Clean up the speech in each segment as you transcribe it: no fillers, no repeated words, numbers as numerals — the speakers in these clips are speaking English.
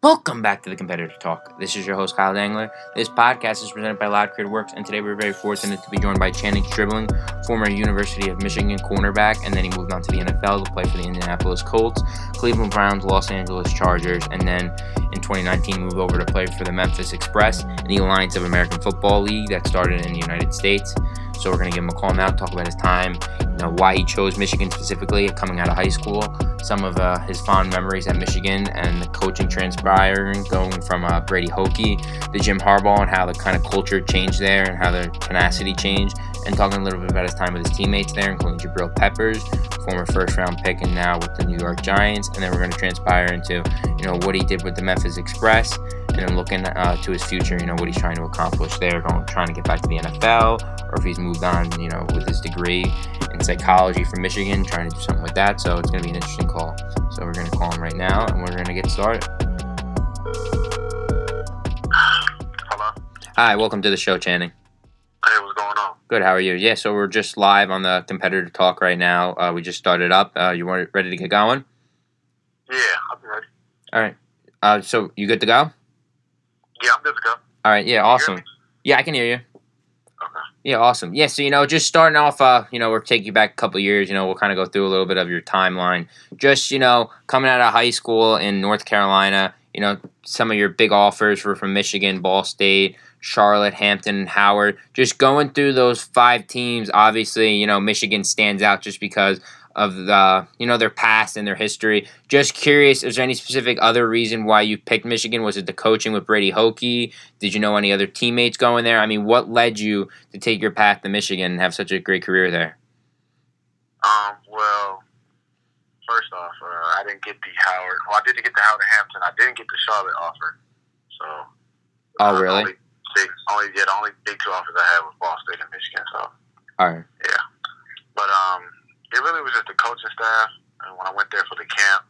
Welcome back to the Competitor Talk. This is your host, Kyle Dangler. This podcast is presented by Loud Creative Works, and today we're very fortunate to be joined by Channing Stribling, former University of Michigan cornerback, and then he moved on to the NFL to play for the Indianapolis Colts, Cleveland Browns, Los Angeles Chargers, and then in 2019 moved over to play for the Memphis Express in the Alliance of American Football League that started in the United States. So we're going to give him a call now, talk about his time, why he chose Michigan specifically coming out of high school, some of his fond memories at Michigan, and the coaching transpiring, going from Brady Hoke to Jim Harbaugh, and how the kind of culture changed there and how the tenacity changed, and talking a little bit about his time with his teammates there, including Jabril Peppers, former first-round pick and now with the New York Giants. And then we're going to transpire into what he did with the Memphis Express, and then looking to his future, what he's trying to accomplish there, trying to get back to the NFL, or if he's moved on, with his degree in psychology from Michigan, trying to do something with that. So it's going to be an interesting call. So we're going to call him right now, and we're going to get started. Hello. Hi, welcome to the show, Channing. Hey, what's going on? Good, how are you? Yeah, so we're just live on the Competitor Talk right now. We just started up. You ready to get going? Yeah, I'll be ready. All right. So you good to go? Yeah, I'm good to go. All right, yeah, awesome. Yeah, I can hear you. Okay. Yeah, awesome. Yeah, so, just starting off, we'll take you back a couple of years. We'll kind of go through a little bit of your timeline. Just, coming out of high school in North Carolina, some of your big offers were from Michigan, Ball State, Charlotte, Hampton, and Howard. Just going through those 5 teams, obviously, Michigan stands out just because of the, their past and their history. Just curious, is there any specific other reason why you picked Michigan? Was it the coaching with Brady Hoke? Did you know any other teammates going there? I mean, what led you to take your path to Michigan and have such a great career there? Well, first off, I didn't get the Howard. Well, I did get the Howard and Hampton. I didn't get the Charlotte offer. So. Oh, really? The only big 2 offers I had was Ball State and Michigan. So. All right. Yeah, but it really was just the coaching staff. And when I went there for the camp,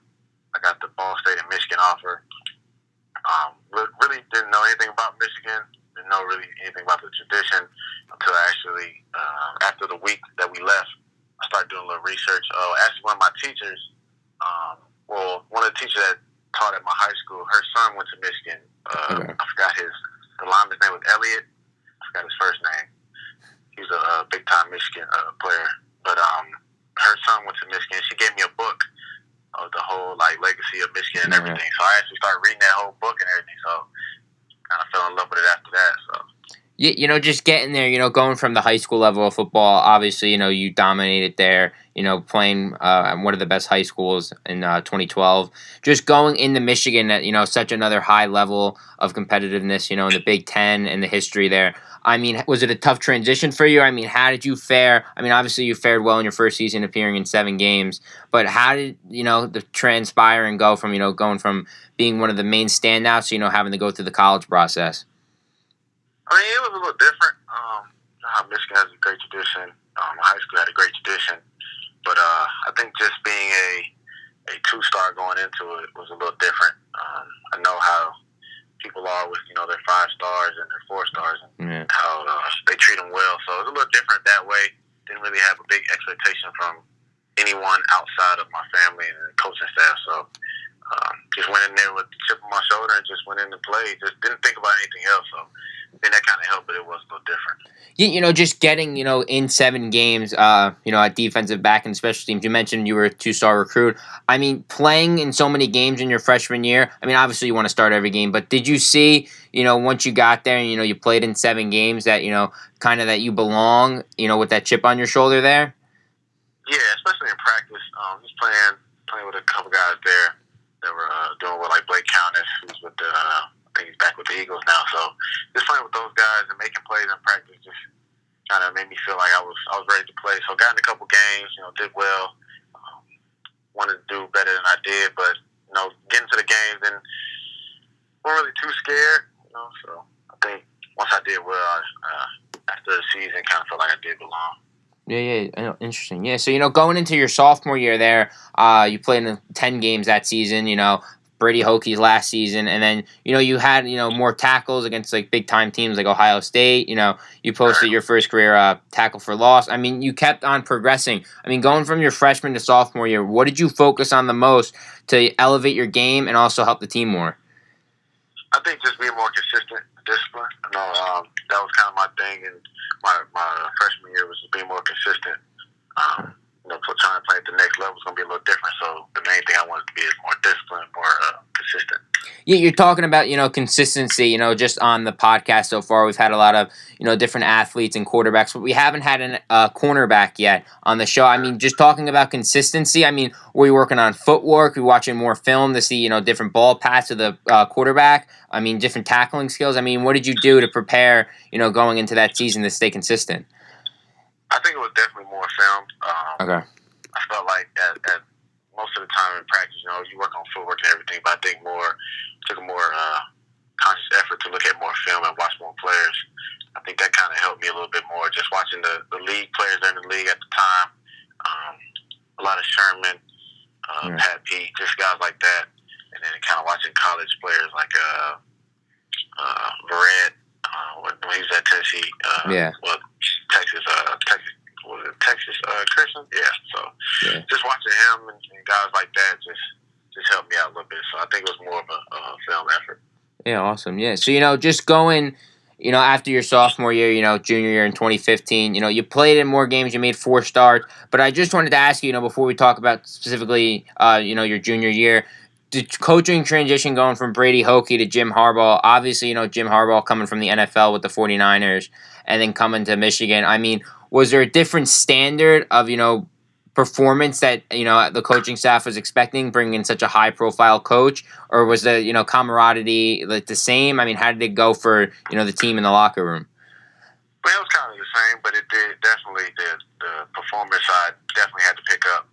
I got the Ball State and Michigan offer. Really didn't know anything about Michigan. Didn't know really anything about the tradition until actually after the week that we left, I started doing a little research. Actually, one of my teachers, one of the teachers that taught at my high school, her son went to Michigan. Okay. I forgot the lineman's name was Elliott. I forgot his first name. He's a big-time Michigan player. But her son went to Michigan. She gave me a book of the whole legacy of Michigan and everything. So I actually started reading that whole book and everything. So kind of fell in love with it after that. So. Yeah, just getting there, going from the high school level of football, obviously, you dominated there, playing at one of the best high schools in 2012. Just going into Michigan at, such another high level of competitiveness, in the Big Ten and the history there. I mean, was it a tough transition for you? I mean, how did you fare? I mean, obviously you fared well in your first season, appearing in 7 games, but how did, the transpire and go from, going from being one of the main standouts, having to go through the college process? I mean, it was a little different. Michigan has a great tradition. High school had a great tradition. But I think just being a 2-star going into it was a little different. I know how people are with, their 5 stars and their 4 stars and how they treat them well. So it was a little different that way. Didn't really have a big expectation from anyone outside of my family and the coaching staff. So just went in there with the chip on my shoulder and just went in to play. Just didn't think about anything else. So I think that kind of helped, but it was a little different. Yeah, just getting, in 7 games, at defensive back and special teams. You mentioned you were a 2-star recruit. I mean, playing in so many games in your freshman year, I mean, obviously you want to start every game, but did you see, once you got there and, you played in 7 games that, kind of that you belong, with that chip on your shoulder there? Yeah, especially in practice. Just playing with a couple guys there that were doing well, like Blake Countess, who's with I think he's back with the Eagles now. So just playing with those guys and making plays in practice just kind of made me feel like I was ready to play. So got in a couple games, did well. Wanted to do better than I did, but getting to the games and weren't really too scared. So I think once I did well, after the season, kind of felt like I did belong. Yeah, interesting. Yeah, so, going into your sophomore year there, you played in 10 games that season, Brady Hoke's last season, and then, you had, more tackles against, big-time teams like Ohio State. You posted your first career tackle for loss. I mean, you kept on progressing. I mean, going from your freshman to sophomore year, what did you focus on the most to elevate your game and also help the team more? I think just being more consistent, discipline. That was kind of my thing in my freshman year was just being more consistent. Trying to play at the next level is going to be a little different. So the main thing I wanted to be is more disciplined, more consistent. Yeah, you're talking about, consistency, just on the podcast so far. We've had a lot of, different athletes and quarterbacks, but we haven't had a cornerback yet on the show. I mean, just talking about consistency, I mean, were you working on footwork? Were you watching more film to see, different ball paths of the quarterback? I mean, different tackling skills? I mean, what did you do to prepare, going into that season to stay consistent? I think it was definitely more film. Okay. I felt like at most of the time in practice, you work on footwork and everything, but I think took a more conscious effort to look at more film and watch more players. I think that kind of helped me a little bit more, just watching the league players in the league at the time. A lot of Sherman, Pat Pete, just guys like that. And then kind of watching college players like Verrett, when he was at Tennessee. Texas Christian? Yeah, so just watching him and guys like that just helped me out a little bit. So I think it was more of a film effort. Yeah, awesome. Yeah, so, just going, after your sophomore year, junior year in 2015, you played in more games, you made 4 starts, but I just wanted to ask you, before we talk about specifically, your junior year, the coaching transition going from Brady Hoke to Jim Harbaugh, obviously, Jim Harbaugh coming from the NFL with the 49ers and then coming to Michigan. I mean, was there a different standard of, performance that, the coaching staff was expecting, bringing in such a high-profile coach? Or was the, camaraderie the same? I mean, how did it go for, the team in the locker room? Well, it was kind of the same, but it did definitely, the performance side definitely had to pick up.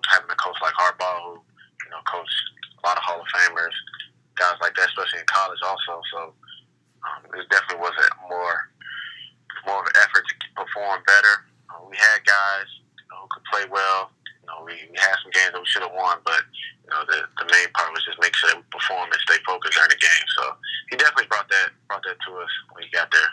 Having a coach like Harbaugh who, coached a lot of Hall of Famers, guys like that, especially in college also. So it definitely was more of an effort to perform better. We had guys who could play well. We had some games that we should have won, but the main part was just make sure that we perform and stay focused during the game. So he definitely brought that to us when he got there.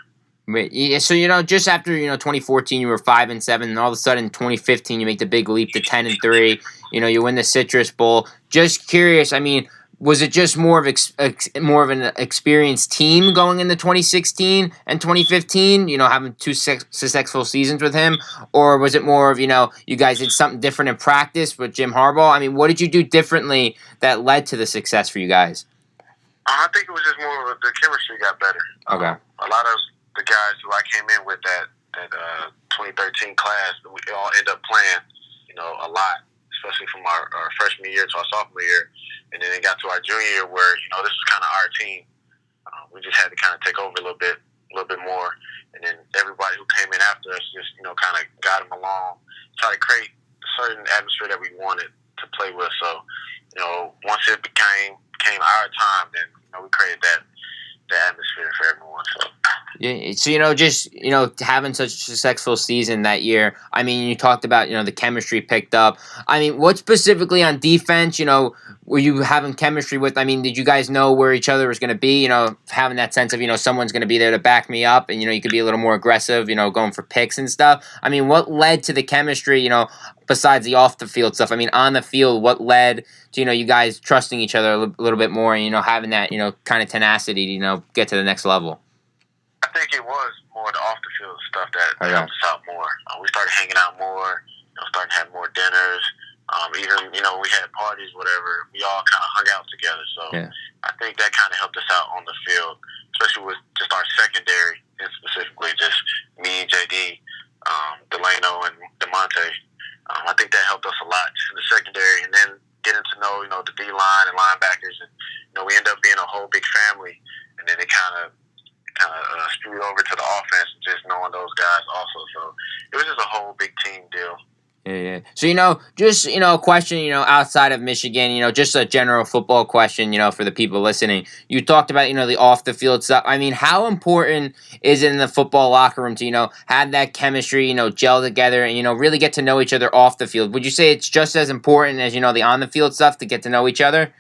So just after 2014, you were 5-7, and all of a sudden 2015, you make the big leap to 10-3. You win the Citrus Bowl. Just curious, I mean, was it just more of an experienced team going into 2016 and 2015? Having 2 successful seasons with him, or was it more of you guys did something different in practice with Jim Harbaugh? I mean, what did you do differently that led to the success for you guys? I think it was just more of the chemistry got better. Okay. A lot of the guys who I came in with that 2013 class, we all end up playing, a lot, especially from our freshman year to our sophomore year. And then it got to our junior year where, this was kind of our team. We just had to kind of take over a little bit more. And then everybody who came in after us just, kind of got them along, try to create a certain atmosphere that we wanted to play with. So, once it came our time, then, we created that atmosphere for everyone. So. Yeah, so just having such a successful season that year. I mean, you talked about the chemistry picked up. I mean, what specifically on defense? Were you having chemistry with? I mean, did you guys know where each other was going to be? Having that sense of someone's going to be there to back me up, and you could be a little more aggressive. Going for picks and stuff. I mean, what led to the chemistry? Besides the off the field stuff. I mean, on the field, what led to you guys trusting each other a little bit more, and having that kind of tenacity to get to the next level. I think it was more the off-the-field stuff that helped us out more. We started hanging out more, starting to have more dinners. Even, we had parties, whatever. We all kind of hung out together. So I think that kind of helped us out on the field, especially with just our secondary, and specifically just me and JD, Delano, and DeMonte. I think that helped us a lot in the secondary. And then getting to know, the D-line and linebackers. And, we ended up being a whole big family. And then it kind of spewed over to the offense, just knowing those guys also. So it was just a whole big team deal. Yeah. So, just, a question, outside of Michigan, just a general football question, for the people listening. You talked about, the off-the-field stuff. I mean, how important is it in the football locker room to, have that chemistry, gel together and, really get to know each other off the field? Would you say it's just as important as, the on-the-field stuff to get to know each other?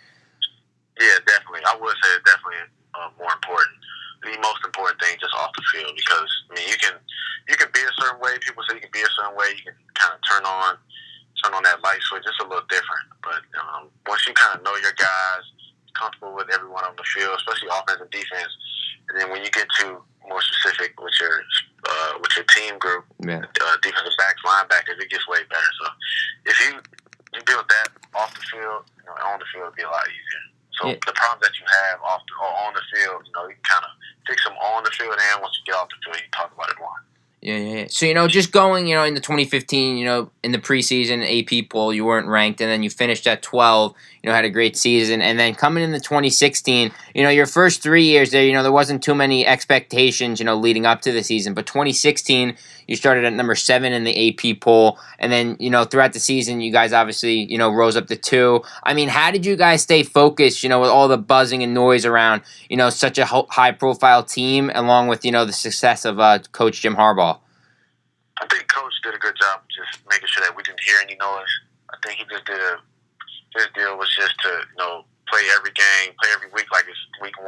Yeah, definitely. I would say it's definitely more important. The most important thing just off the field, because you can be a certain way. People say you can be a certain way. You can kind of turn on that light switch. It's a little different, but once you kind of know your guys, comfortable with everyone on the field, field, especially offense and defense. And then when you get to more specific with your team group, defensive backs, linebackers, it gets way better. So if you build that off the field, on the field, it'd be a lot easier. So the problems that you have on the field, you can kind of fix them on the field, and once you get off the field, you talk about it more. Yeah. So, just going, into 2015, in the preseason AP poll, you weren't ranked, and then you finished at 12, had a great season. And then coming into 2016, your first 3 years there, there wasn't too many expectations, leading up to the season. But 2016, you started at number 7 in the AP poll. And then, throughout the season, you guys obviously, rose up to 2. I mean, how did you guys stay focused, with all the buzzing and noise around, such a high-profile team, along with, the success of Coach Jim Harbaugh? I think Coach did a good job of just making sure that we didn't hear any noise. I think he just his deal was just to, play every game, play every week like it's week 1.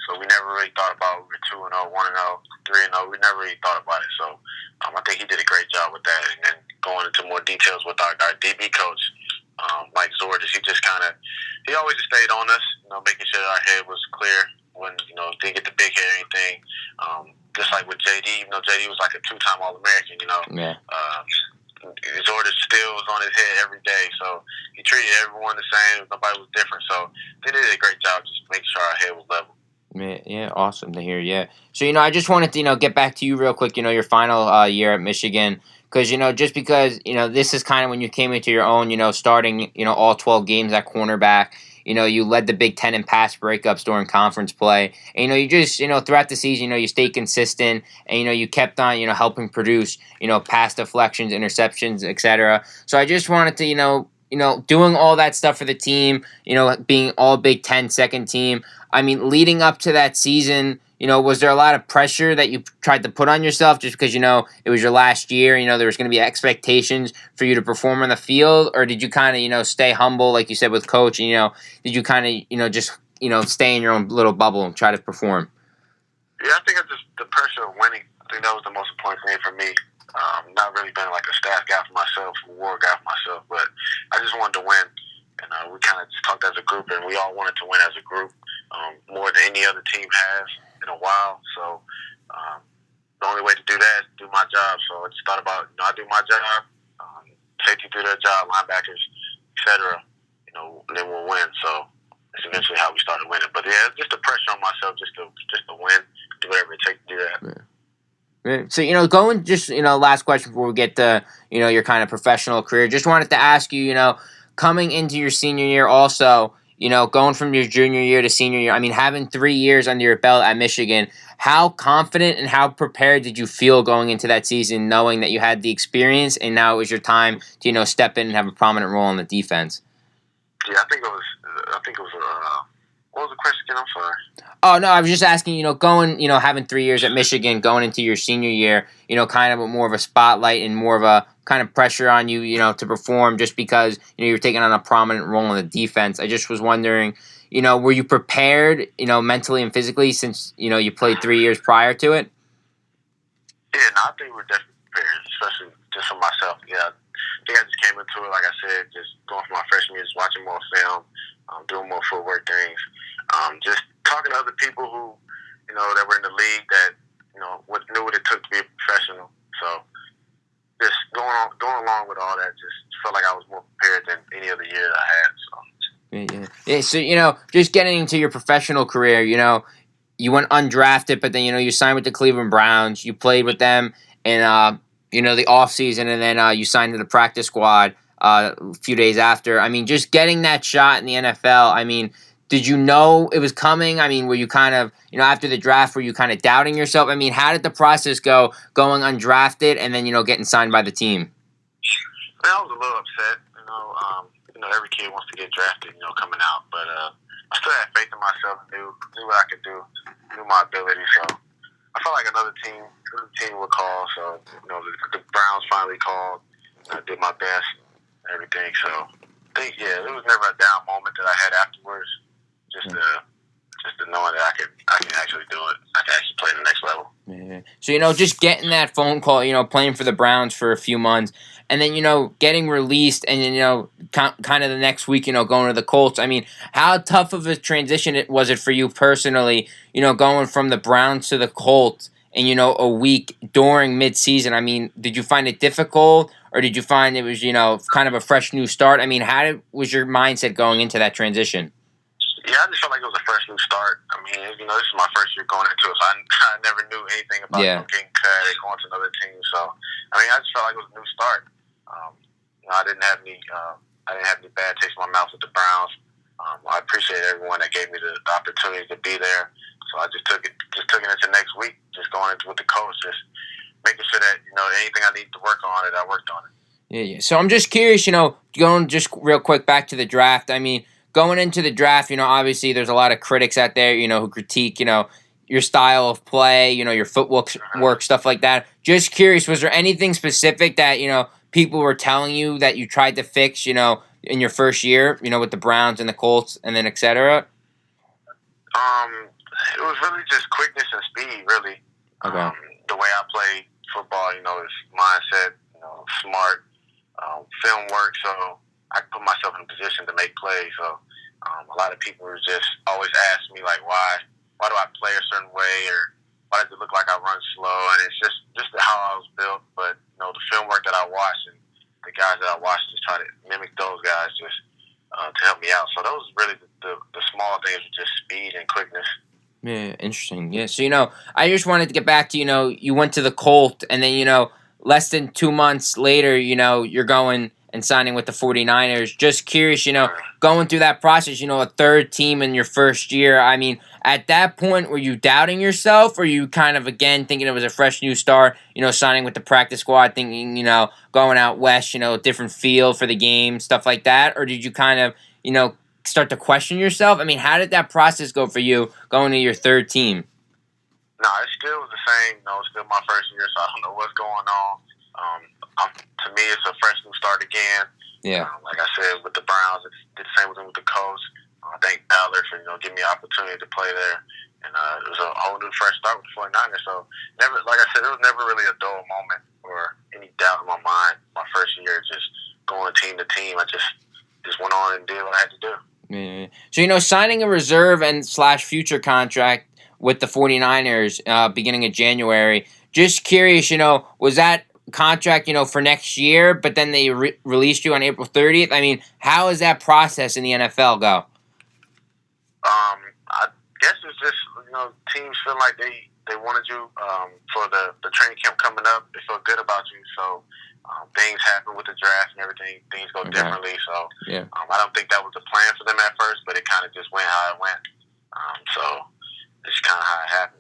So we never really thought about we were 2-0, 1-0, 3-0. We never really thought about it. So I think he did a great job with that. And then going into more details with our DB coach, Mike Zordis, he always just stayed on us, making sure our head was clear when, didn't get the big hit or anything. Just like with JD, JD was like a 2-time All-American, Zordis still was on his head every day, so he treated everyone the same. Nobody was different, so they did a great job just making sure our head was level. Yeah, awesome to hear, yeah. So, I just wanted to, get back to you real quick, your final year at Michigan, because, just because, this is kind of when you came into your own, starting, all 12 games at cornerback. You led the Big Ten in pass breakups during conference play. And, you just, throughout the season, you stayed consistent and, you kept on, helping produce, pass deflections, interceptions, etc. So I just wanted to, doing all that stuff for the team, being all Big Ten second team. I mean, leading up to that season, was there a lot of pressure that you tried to put on yourself just because, it was your last year, there was going to be expectations for you to perform on the field? Or did you kind of, stay humble, like you said, with Coach, and, did you kind of, just, stay in your own little bubble and try to perform? Yeah, I think it's just the pressure of winning. I think that was the most important thing for me. Not really being like a staff guy for myself, a war guy for myself, but I just wanted to win. And we kind of just talked as a group, and we all wanted to win as a group more than any other team has in a while. So the only way to do that is to do my job. So I just thought about, I do my job, safety do their job, linebackers, etc. And then we'll win. So that's eventually how we started winning. But yeah, just the pressure on myself, just to win, do whatever it takes to do that. Yeah. So, going just, last question before we get to, your kind of professional career. Just wanted to ask you, coming into your senior year also, going from your junior year to senior year, I mean, having 3 years under your belt at Michigan, how confident and how prepared did you feel going into that season, knowing that you had the experience and now it was your time to, step in and have a prominent role in the defense? Yeah, I think it was what was the question again? I'm sorry. Oh, no, I was just asking, going, having 3 years at Michigan, going into your senior year, kind of more of a spotlight and more of a kind of pressure on you, to perform just because, you're taking on a prominent role in the defense. I just was wondering, were you prepared, mentally and physically since, you played 3 years prior to it? Yeah, no, I think we're definitely prepared, especially just for myself. Yeah, I think I just came into it, like I said, just going for my freshman year, just watching more film, doing more footwork things, just talking to other people who, that were in the league that, knew what it took to be a professional. So just going along with all that, just felt like I was more prepared than any other year that I had. So. Yeah. So, just getting into your professional career, you went undrafted, but then, you signed with the Cleveland Browns. You played with them in, the offseason, and then you signed to the practice squad a few days after. I mean, just getting that shot in the NFL, I mean, did you know it was coming? I mean, were you kind of, after the draft, were you kind of doubting yourself? I mean, how did the process go going undrafted and then, getting signed by the team? I was a little upset. Every kid wants to get drafted, coming out. But I still had faith in myself, knew what I could do, knew my ability. So I felt like another team would call. So, the Browns finally called. I did my best and everything. So I think, yeah, there was never a down moment that I had afterwards. Just knowing that I can actually do it. I can actually play the next level. Yeah. Yeah. So, just getting that phone call, playing for the Browns for a few months, and then, getting released, and then, kind of the next week, going to the Colts. I mean, how tough of a transition was it for you personally, going from the Browns to the Colts in, a week during midseason? I mean, did you find it difficult, or did you find it was, kind of a fresh new start? I mean, was your mindset going into that transition? Yeah, I just felt like it was a fresh new start. I mean, this is my first year going into it, so I never knew anything about getting cut and going to another team. So, I mean, I just felt like it was a new start. I didn't have any bad taste in my mouth with the Browns. I appreciate everyone that gave me the opportunity to be there. So I just took it into next week, just going into with the coach, just making sure that anything I needed to work on it, I worked on it. Yeah. So I'm just curious, going just real quick back to the draft. I mean, going into the draft, obviously there's a lot of critics out there, who critique, your style of play, your footwork, stuff like that. Just curious, was there anything specific that, people were telling you that you tried to fix, in your first year, with the Browns and the Colts and then et cetera? It was really just quickness and speed, really. Okay. The way I play football, is mindset, smart, film work, so I put myself in a position to make plays. So a lot of people were just always asking me, like, why do I play a certain way, or why does it look like I run slow? And it's just how I was built. But the film work that I watched and the guys that I watched, just try to mimic those guys just to help me out. So those really the small things were just speed and quickness. Yeah, interesting. Yeah, so I just wanted to get back to you went to the Colt, and then less than 2 months later, you're going and signing with the 49ers. Just curious, going through that process, a third team in your first year. I mean, at that point, were you doubting yourself, or you kind of again thinking it was a fresh new start? Signing with the practice squad, thinking going out west, different feel for the game, stuff like that, or did you kind of start to question yourself? I mean, how did that process go for you going to your third team? No, it still was the same. It's still my first year, so I don't know what's going on. To me, it's a fresh new start again. Yeah. Like I said, with the Browns, it's the same with the coach. I thank Dangler for giving me an opportunity to play there, and it was a whole new fresh start with the 49ers. So never, like I said, it was never really a dull moment or any doubt in my mind. My first year, just going team to team, I just went on and did what I had to do. Yeah. So, signing a reserve and / future contract with the 49ers beginning of January, just curious, was that contract, for next year, but then they released you on April 30th? I mean, how does that process in the NFL go? I guess it's just, teams feel like they wanted you for the training camp coming up. They feel good about you, so things happen with the draft and everything. Things go differently, so I don't think that was the plan for them at first, but it kind of just went how it went. So it's kind of how it happens.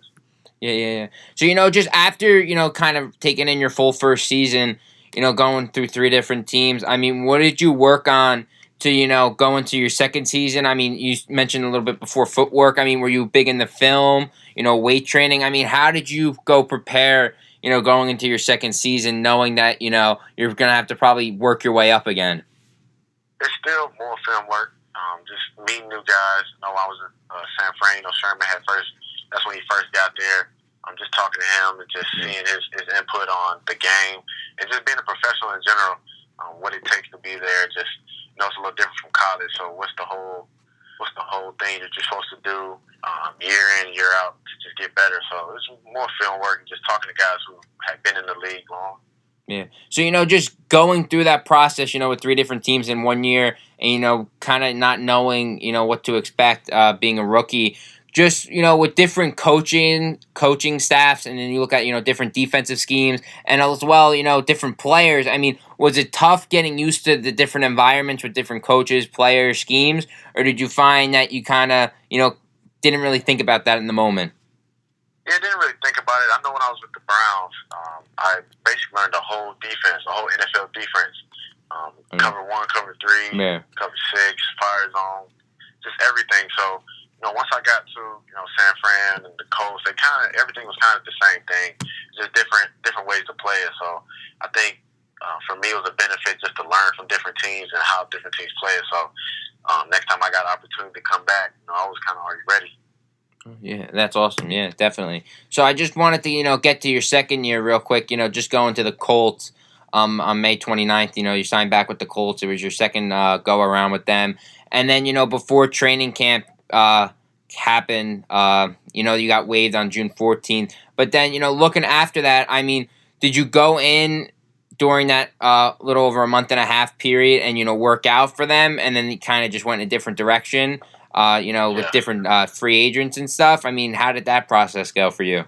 Yeah. So, just after, kind of taking in your full first season, going through 3 different teams, I mean, what did you work on to, go into your second season? I mean, you mentioned a little bit before footwork. I mean, were you big in the film, weight training? I mean, how did you go prepare, going into your second season, knowing that, you're going to have to probably work your way up again? It's still more film work. Just meeting new guys. I was at San Fran. Sherman had first. That's when he first got there. I'm just talking to him and just seeing his input on the game and just being a professional in general. What it takes to be there. Just it's a little different from college. So what's the whole thing that you're supposed to do year in, year out to just get better? So it's more film work and just talking to guys who have been in the league long. Yeah. So, just going through that process, with 3 different teams in 1 year and, kind of not knowing, what to expect being a rookie, just, with different coaching staffs, and then you look at, different defensive schemes and as well, different players. I mean, was it tough getting used to the different environments with different coaches, players, schemes, or did you find that you kind of, didn't really think about that in the moment? Yeah, I didn't really think about it. I know when I was with the Browns, I basically learned the whole defense, the whole NFL defense. Cover 1, cover 3, cover 6, fire zone, just everything. So, once I got to, San Fran and the Colts, everything was kind of the same thing, just different ways to play it. So I think for me it was a benefit just to learn from different teams and how different teams play it. So next time I got an opportunity to come back, I was kind of already ready. Yeah, that's awesome. Yeah, definitely. So I just wanted to, get to your second year real quick, just going to the Colts on May 29th. You signed back with the Colts. It was your second go around with them. And then, before training camp happened, you got waived on June 14th. But then, looking after that, I mean, did you go in during that little over a month and a half period and, work out for them and then kind of just went in a different direction? With Yeah. different free agents and stuff. I mean, how did that process go for you?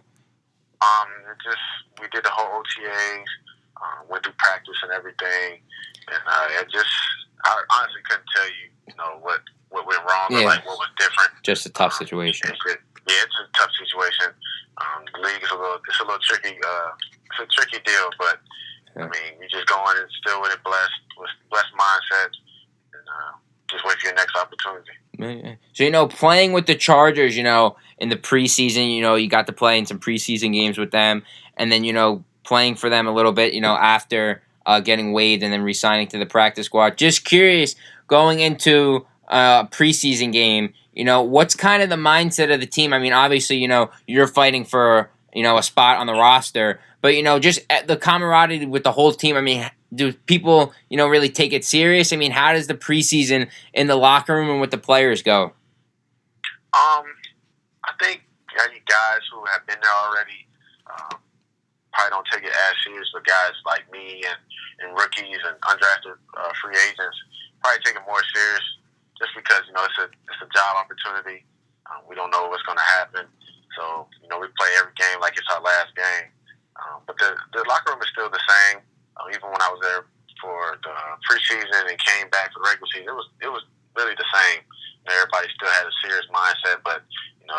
We did the whole OTAs, went through practice and everything, and I honestly couldn't tell you, what went wrong or like what was different. Just a tough situation. It's a tough situation. The league is it's a little tricky. It's a tricky deal, but I mean, you just go in and still with it blessed mindset, and just wait for your next opportunity. So, playing with the Chargers, in the preseason, you got to play in some preseason games with them. And then, playing for them a little bit, after getting waived and then re-signing to the practice squad. Just curious, going into a preseason game, what's kind of the mindset of the team? I mean, obviously, you're fighting for, a spot on the roster. But, just the camaraderie with the whole team, I mean, do people, really take it serious? I mean, how does the preseason in the locker room and with the players go? I think any guys who have been there already probably don't take it as serious, but guys like me and rookies and undrafted free agents probably take it more serious just because, it's a job opportunity. We don't know what's going to happen. So, we play every game like it's our last game. But the locker room is still the same. Even when I was there for the preseason and came back for the regular season, it was really the same. Everybody still had a serious mindset, but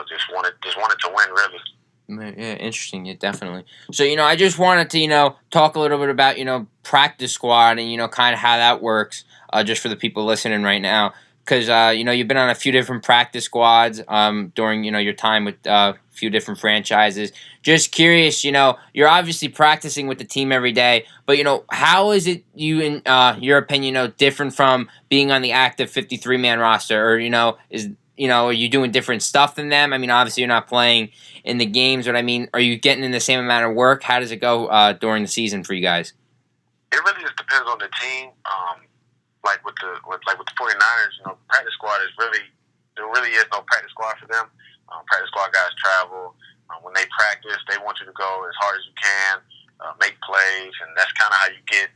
just wanted to win really. Yeah, interesting. Yeah, definitely. So I just wanted to talk a little bit about practice squad and kind of how that works. Just for the people listening right now, because you've been on a few different practice squads during your time with a few different franchises. Just curious, you're obviously practicing with the team every day, but how is it in your opinion different from being on the active 53-man roster, or is are you doing different stuff than them? I mean, obviously you're not playing in the games, but I mean, are you getting in the same amount of work? How does it go during the season for you guys? It really just depends on the team. Like with the 49ers, practice squad there really is no practice squad for them. Practice squad guys travel. When they practice, they want you to go as hard as you can, make plays, and that's kind of how you get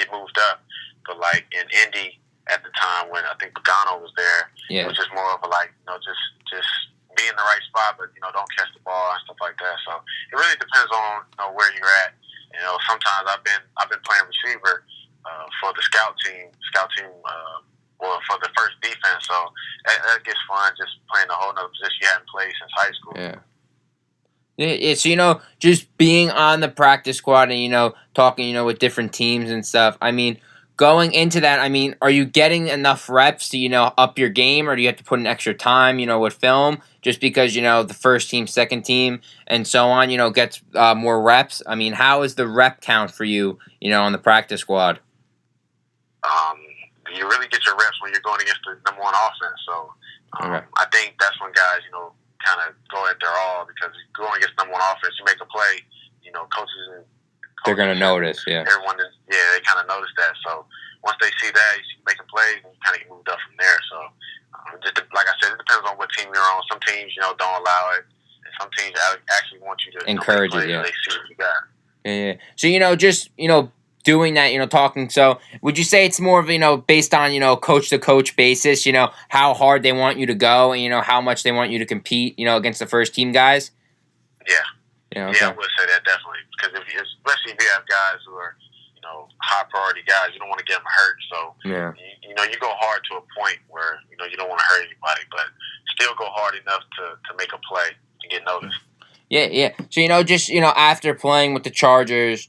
moved up. But like in Indy at the time when I think Pagano was there, it was just more of a just be in the right spot, but don't catch the ball and stuff like that. So it really depends on where you're at. Sometimes I've been playing receiver for the scout team, or for the first defense. So that gets fun, just playing a whole nother position you haven't played since high school. Yeah, so just being on the practice squad and talking with different teams and stuff. I mean, going into that, I mean, are you getting enough reps to up your game, or do you have to put in extra time with film just because the first team, second team, and so on gets more reps? I mean, how is the rep count for you on the practice squad? You really get your reps when you're going against the number one offense. So I think that's when guys kind of go at their all, because going against number one offense, you make a play, coaches they're going to notice, yeah. Everyone, they kind of notice that. So once they see that, you see you making plays, and you kind of get moved up from there. So just like I said, it depends on what team you're on. Some teams, don't allow it, and some teams actually want you to encourage it. Yeah, they see what you got. Yeah. So just doing that, talking. So would you say it's more of based on coach to coach basis? How hard they want you to go, and how much they want you to compete, against the first team guys. Yeah. Yeah, okay. I would say that definitely, because especially if you have guys who are, high priority guys, you don't want to get them hurt. So you go hard to a point where you don't want to hurt anybody, but still go hard enough to make a play to get noticed. Yeah. So just after playing with the Chargers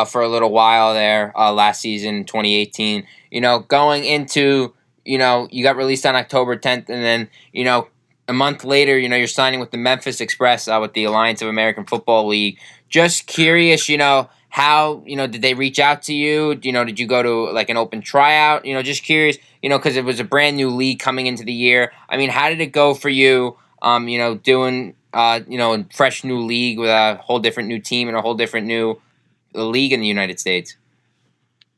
for a little while there last season, 2018, going into you got released on October 10th, and then a month later, you're signing with the Memphis Express with the Alliance of American Football League. Just curious, how, did they reach out to you? Did you go to like an open tryout? Just curious, because it was a brand new league coming into the year. I mean, how did it go for you, doing a fresh new league with a whole different new team and a whole different new league in the United States?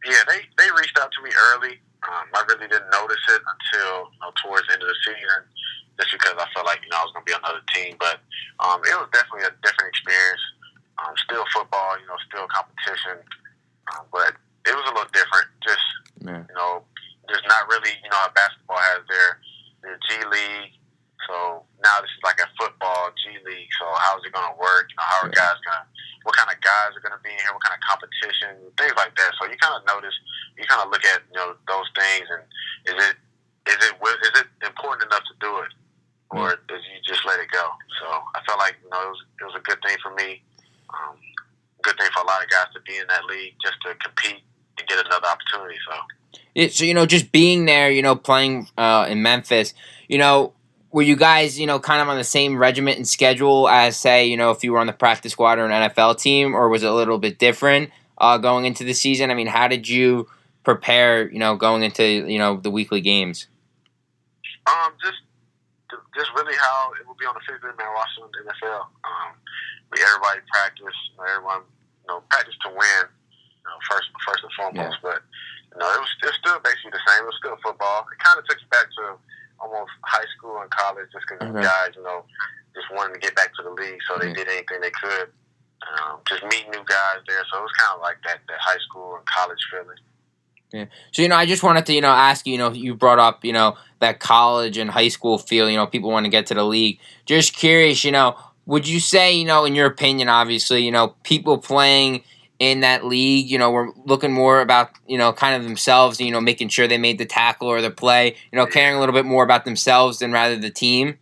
Yeah, they reached out to me early. I really didn't notice it until towards the end of the season, just because I felt like I was going to be on another team. But it was definitely a different experience. Still football, still competition, but it was a little different. Just just not really how basketball has their G League. So now this is like a football G League. So how's it going to work? How are guys going to? What kind of guys are going to be in here? What kind of competition? Things like that. So you kind of notice, you kind of look at those things, and is it important enough to do it, or does you just let it go? So I felt like it was a good thing for me, good thing for a lot of guys to be in that league just to compete and get another opportunity. So just being there, playing in Memphis, were you guys, kind of on the same regiment and schedule as, say, if you were on the practice squad or an NFL team, or was it a little bit different going into the season? I mean, how did you prepare, going into, the weekly games? Just really how it would be on the 15-man roster in the NFL. Everybody practice, everyone, practice to win, first and foremost. Yeah. But it was still basically the same. It was still football. It kind of took you back to almost high school and college, just because guys, just wanted to get back to the league, so they did anything they could. Just meet new guys there, so it was kind of like that high school and college feeling. Yeah. So, I just wanted to, ask you, you brought up, that college and high school feel, people want to get to the league. Just curious, would you say, in your opinion, obviously, people playing in that league, we're looking more about, kind of themselves, making sure they made the tackle or the play, caring a little bit more about themselves than rather the team?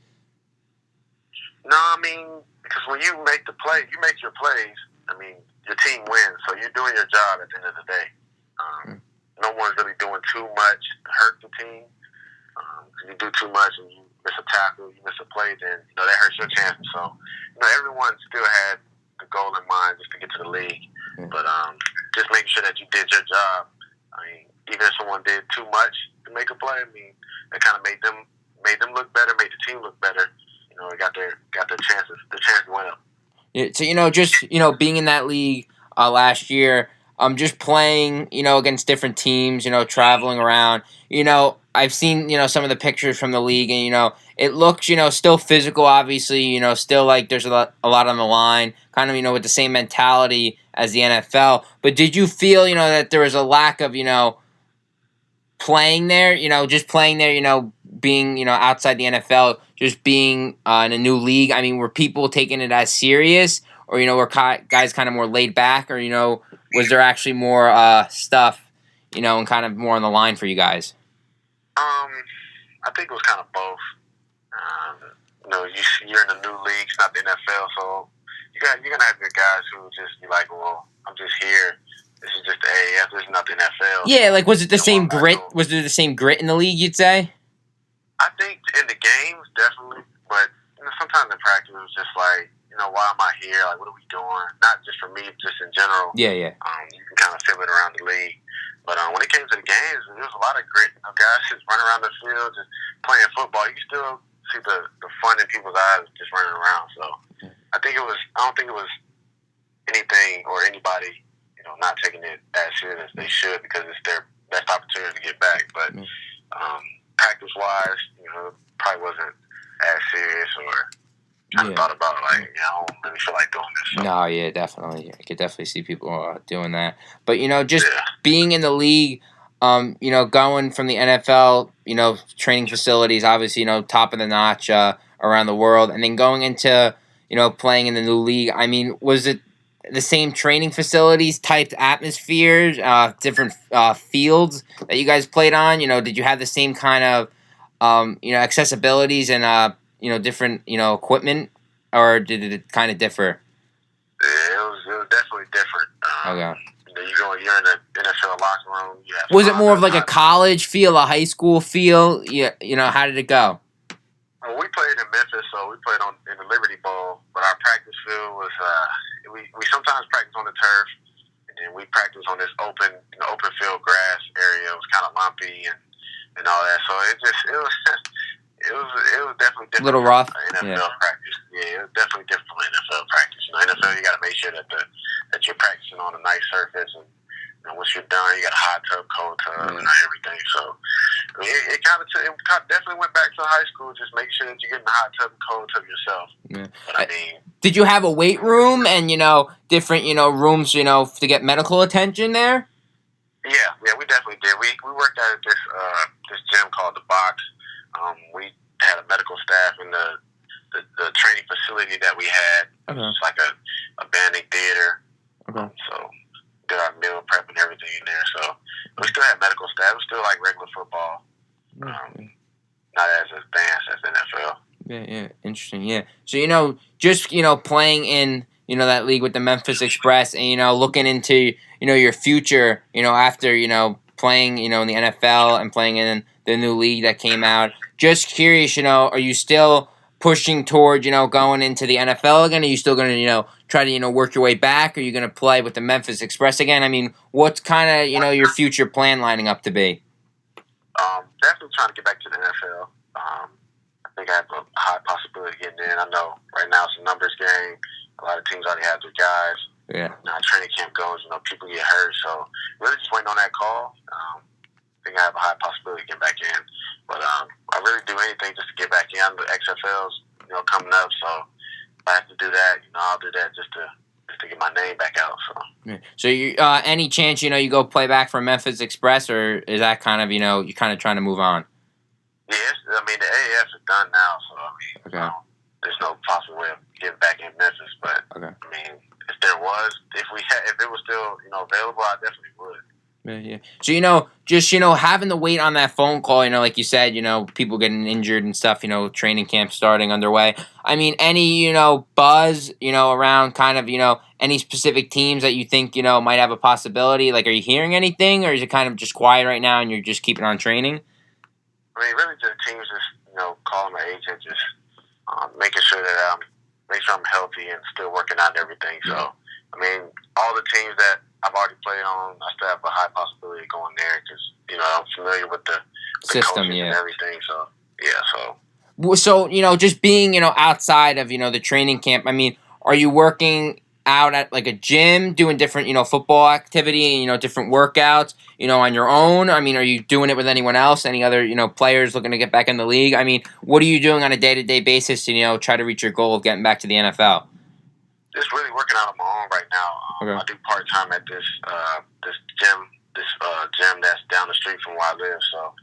No, I mean, because when you make the play, you make your plays, your team wins. So you're doing your job at the end of the day. No one's really doing too much to hurt the team. If you do too much and you miss a tackle, you miss a play, then, that hurts your chances. So, everyone still had the goal in mind just to get to the league. But just making sure that you did your job. Even if someone did too much to make a play, it kind of made them look better, made the team look better. They got their chances. The chances went up. Yeah, so just being in that league last year, just playing against different teams, traveling around. I've seen some of the pictures from the league, and it looks still physical. Obviously, still like there's a lot on the line. Kind of with the same mentality as the NFL. But did you feel that there was a lack of playing there? Just playing there. Being outside the NFL, just being in a new league. I mean, were people taking it as serious, or were guys kind of more laid back, or was there actually more stuff, and kind of more on the line for you guys? I think it was kind of both. You're in a new league, it's not the NFL, so you're gonna have your guys who just be like, well, I'm just here. This is just the AAF. This is not the NFL. Yeah, like was it the same grit? Was there the same grit in the league? You'd say? I think in the games definitely, but sometimes in practice it was just like, why am I here? Like, what are we doing? Not just for me, just in general. Yeah. You can kind of feel it around the league. But when it came to the games, there was a lot of grit. Guys just running around the field, just playing football. You can still see the fun in people's eyes just running around. So I don't think it was anything or anybody, not taking it as serious as they should, because it's their best opportunity to get back. But practice-wise, probably wasn't as serious, or I thought about I don't really feel like doing this. So. No, yeah, definitely. I could definitely see people doing that. But, just being in the league, going from the NFL, training facilities, obviously, top of the notch around the world, and then going into, playing in the new league. I mean, was it the same training facilities, type atmospheres, different fields that you guys played on? Did you have the same kind of, accessibilities and, different, equipment, or did it kind of differ? Yeah, it was definitely different. Okay. You're in the NFL locker room. Was it more of like a college feel, a high school feel? Yeah, how did it go? Well, we played in Memphis, so we played in the Liberty Bowl, but our practice field was we sometimes practice on the turf, and then we practice on this open field grass area. It was kind of lumpy and all that, so it was definitely different. A little rough. NFL Yeah. NFL practice. Yeah, it's definitely different from NFL practice. NFL, you got to make sure that you're practicing on a nice surface, and once you're done, you got a hot tub, cold tub, and everything. So it kind of definitely went back to high school. Just make sure that you get in the hot tub and cold tub yourself. Yeah. But did you have a weight room and different rooms to get medical attention there? Yeah, we definitely did. We worked out at this gym called the Box. We had a medical staff in the training facility that we had. Okay. It was like a banding theater. Okay. So did our meal prep and everything in there. So we still had medical staff. It was still like regular football. Not as advanced as NFL. Yeah, interesting. Yeah. So just playing in that league with the Memphis Express, and looking into your future, after playing in the NFL and playing in the new league that came out. Just curious, are you still pushing toward going into the NFL again? Are you still going to try to work your way back? Are you going to play with the Memphis Express again? I mean, what's kind of your future plan lining up to be? Definitely trying to get back to the NFL. I think I have a high possibility of getting in. I know right now it's a numbers game. A lot of teams already have their guys. Yeah. Now training camp goes, people get hurt. So really just waiting on that call. I think I have a high possibility of getting back in. But I really do anything just to get back in. The XFL's, coming up. So if I have to do that, I'll do that just to get my name back out. So. Yeah. So you any chance you go play back for Memphis Express, or is that kind of you're kind of trying to move on? Yes, the AAF is done now, so okay. There's no possible way of getting back in Memphis. But okay. If there was, if it was still available, I definitely would. Yeah. So just having to wait on that phone call, like you said, people getting injured and stuff, training camp starting underway. I mean, any buzz, around kind of any specific teams that you think might have a possibility. Like, are you hearing anything, or is it kind of just quiet right now and you're just keeping on training? Really, just teams just calling my agent, just making sure that I'm healthy and still working out and everything. So, all the teams that I've already played on, I still have a high possibility of going there because I'm familiar with the system, and everything. So just being outside of the training camp. I mean, are you working out at like a gym, doing different football activity, different workouts, on your own? I mean, are you doing it with anyone else? Any other players looking to get back in the league? I mean, what are you doing on a day-to-day basis to try to reach your goal of getting back to the NFL? Just really working out on my own right now. Okay. I do part time at this gym that's down the street from where I live. So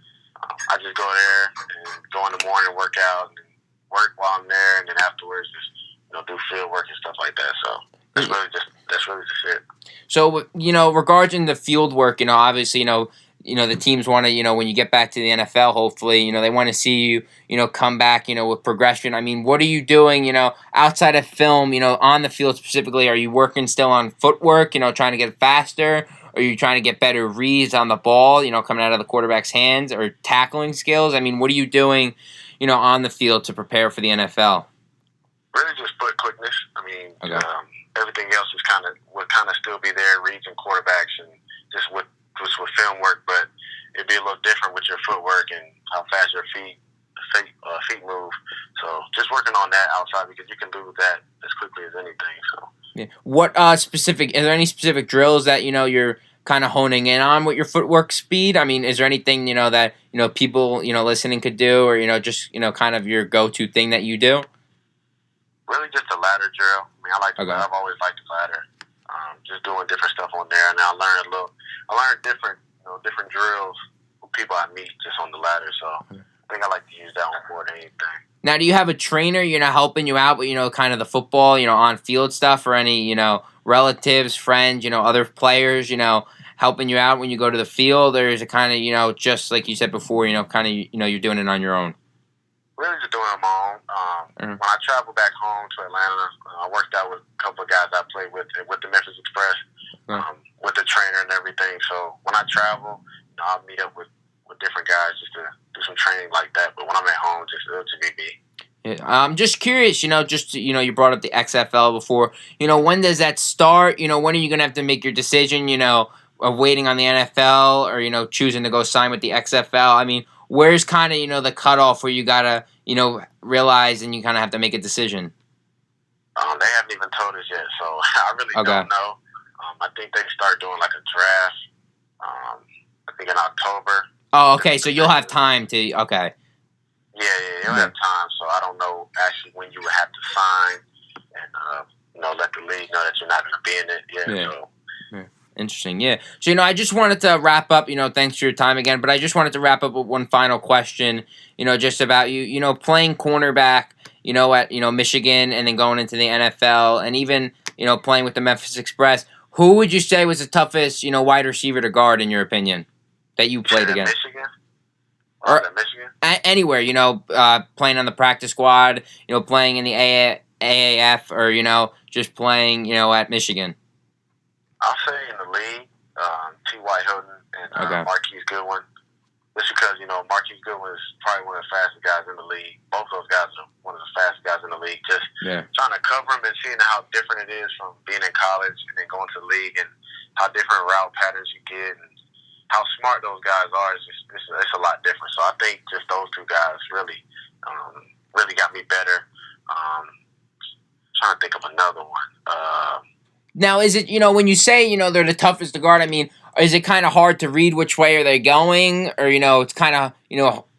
I just go there and go in the morning, work out, and work while I'm there, and then afterwards just do field work and stuff like that. So that's really just it. So regarding the field work, obviously the teams want to when you get back to the NFL, hopefully they want to see you come back with progression. I mean, what are you doing outside of film on the field specifically? Are you working still on footwork, trying to get faster? Are you trying to get better reads on the ball, coming out of the quarterback's hands, or tackling skills? I mean, what are you doing on the field to prepare for the NFL? Really just foot quickness. Okay. Everything else would still be there, reads and quarterbacks, and just with film work, but it'd be a little different with your footwork and how fast your feet move. So just working on that outside, because you can do that as quickly as anything. So yeah. What are there any specific drills that you're kind of honing in on with your footwork speed? I mean, is there anything that people listening could do, or just kind of your go-to thing that you do? Really, just a ladder drill. I've always liked the ladder. Just doing different stuff on there, and I learned different drills with people I meet just on the ladder. So I think I like to use that one more than anything. Now, do you have a trainer helping you out with kind of the football on field stuff, or any relatives, friends, other players helping you out when you go to the field, or is it kind of just like you said before, kind of you're doing it on your own? Really just doing it on my own. When I traveled back home to Atlanta, I worked out with a couple of guys I played with the Memphis Express, with the trainer and everything. So when I travel, I'll meet up with different guys just to do some training like that. But when I'm at home, it'll just be me. Yeah, I'm just curious, you brought up the XFL before. When does that start? When are you going to have to make your decision, of waiting on the NFL, or, choosing to go sign with the XFL? I mean, where's kind of, the cutoff where you got to, realize and you kind of have to make a decision? They haven't even told us yet, so I really don't know. I think they start doing like a draft. I think in October. Oh, okay. So you'll have time to. Okay. Yeah, you'll have time. So I don't know actually when you would have to sign and let the league know that you're not going to be in it. Yeah. So. Yeah. Interesting. Yeah. So I just wanted to wrap up. Thanks for your time again. But I just wanted to wrap up with one final question. Just about you. Playing cornerback. At Michigan and then going into the NFL and even playing with the Memphis Express. Who would you say was the toughest wide receiver to guard in your opinion that you played against? Michigan. Or Michigan? Anywhere, playing on the practice squad, playing in the AAF, or just playing, at Michigan. I'll say in the league, T.Y. Hilton and Marquise Goodwin. Just because, Marquise Goodwin is probably one of the fastest guys in the league. Both of those guys are one of the fastest guys in the league. Just trying to cover him and seeing how different it is from being in college and then going to the league and how different route patterns you get and how smart those guys are. It's a lot different. So I think just those two guys really got me better. Trying to think of another one. Now, is it, when you say, they're the toughest to guard, I mean, is it kind of hard to read which way are they going? Or, it's kind of,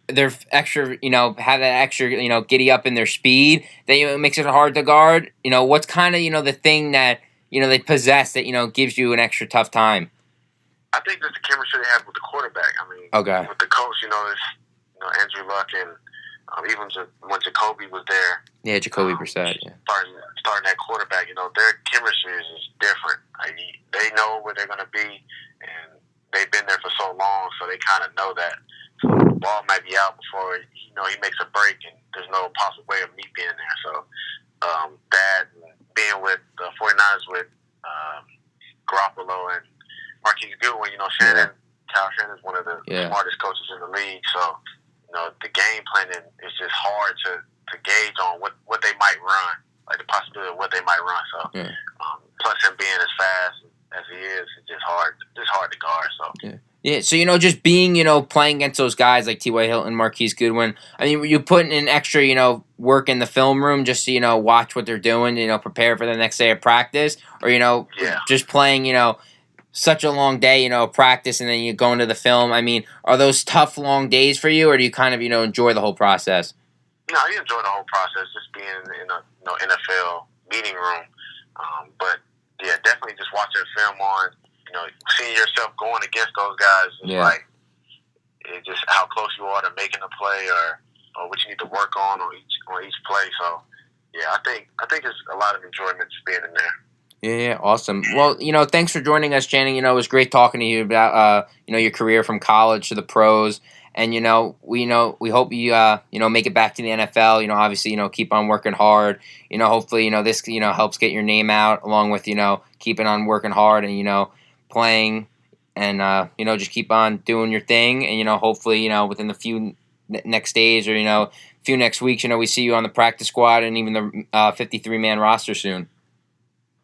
they're extra, have that extra, giddy up in their speed that makes it hard to guard? What's kind of, the thing that, they possess that, gives you an extra tough time? I think just the chemistry they have with the quarterback. I mean, with the coach, it's, Andrew Luck and even when Jacoby was there. Yeah, Jacoby Brissett, yeah. Starting that quarterback, their chemistry is different. They know where they're going to be, and they've been there for so long, so they kind of know that. So the ball might be out before he makes a break, and there's no possible way of me being there. So that, being with the 49ers with Garoppolo and Marquise Goodwin, Kyle Shannon is one of the smartest coaches in the league. So, the game planning is just hard to gauge on what they might run, like the possibility of what they might run. So, plus him being as fast as he is, it's just hard to guard. So. Yeah, so, just being, playing against those guys like T.Y. Hilton, Marquise Goodwin, I mean, you putting in extra, work in the film room just to, watch what they're doing, prepare for the next day of practice, or, just playing, such a long day, practice, and then you go into the film. I mean, are those tough, long days for you, or do you kind of, enjoy the whole process? No, you enjoy the whole process, just being in a NFL meeting room. But, yeah, definitely just watching film on, seeing yourself going against those guys is like, it's just how close you are to making a play or what you need to work on each play. So, yeah, I think it's a lot of enjoyment just being in there. Yeah, awesome. Well, thanks for joining us, Channing. It was great talking to you about, your career from college to the pros. And, we hope you, make it back to the NFL. Obviously, keep on working hard. Hopefully, this, helps get your name out along with, keeping on working hard and, playing and, just keep on doing your thing. And, hopefully, within the few next days or, few next weeks, we see you on the practice squad and even the 53-man roster soon.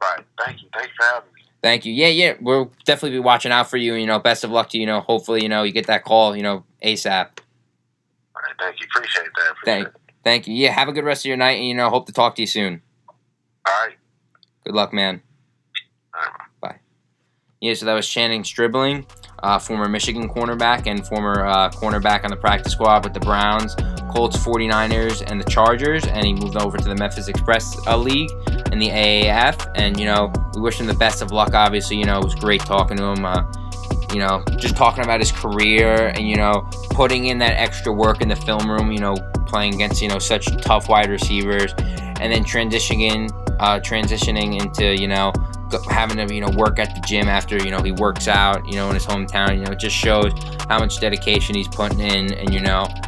Right. Thank you. Thanks for having me. Thank you. Yeah. We'll definitely be watching out for you. Best of luck to you. Hopefully, you get that call, ASAP. All right. Thank you. Appreciate that. Thank you. Yeah. Have a good rest of your night, and hope to talk to you soon. All right. Good luck, man. All right. Bye. Yeah. So that was Channing Stribling, former Michigan cornerback and former cornerback on the practice squad with the Browns, Colts, 49ers, and the Chargers, and he moved over to the Memphis Express League in the AAF, and, we wish him the best of luck, obviously. It was great talking to him, just talking about his career and, putting in that extra work in the film room, playing against, such tough wide receivers, and then transitioning into, having to, work at the gym after, he works out, in his hometown. It just shows how much dedication he's putting in, and,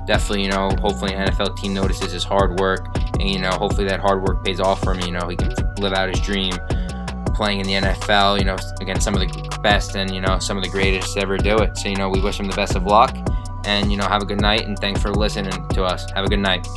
definitely, hopefully an NFL team notices his hard work, and, hopefully that hard work pays off for him, he can live out his dream playing in the NFL, against some of the best and, some of the greatest to ever do it. So, we wish him the best of luck, and, have a good night, and thanks for listening to us. Have a good night.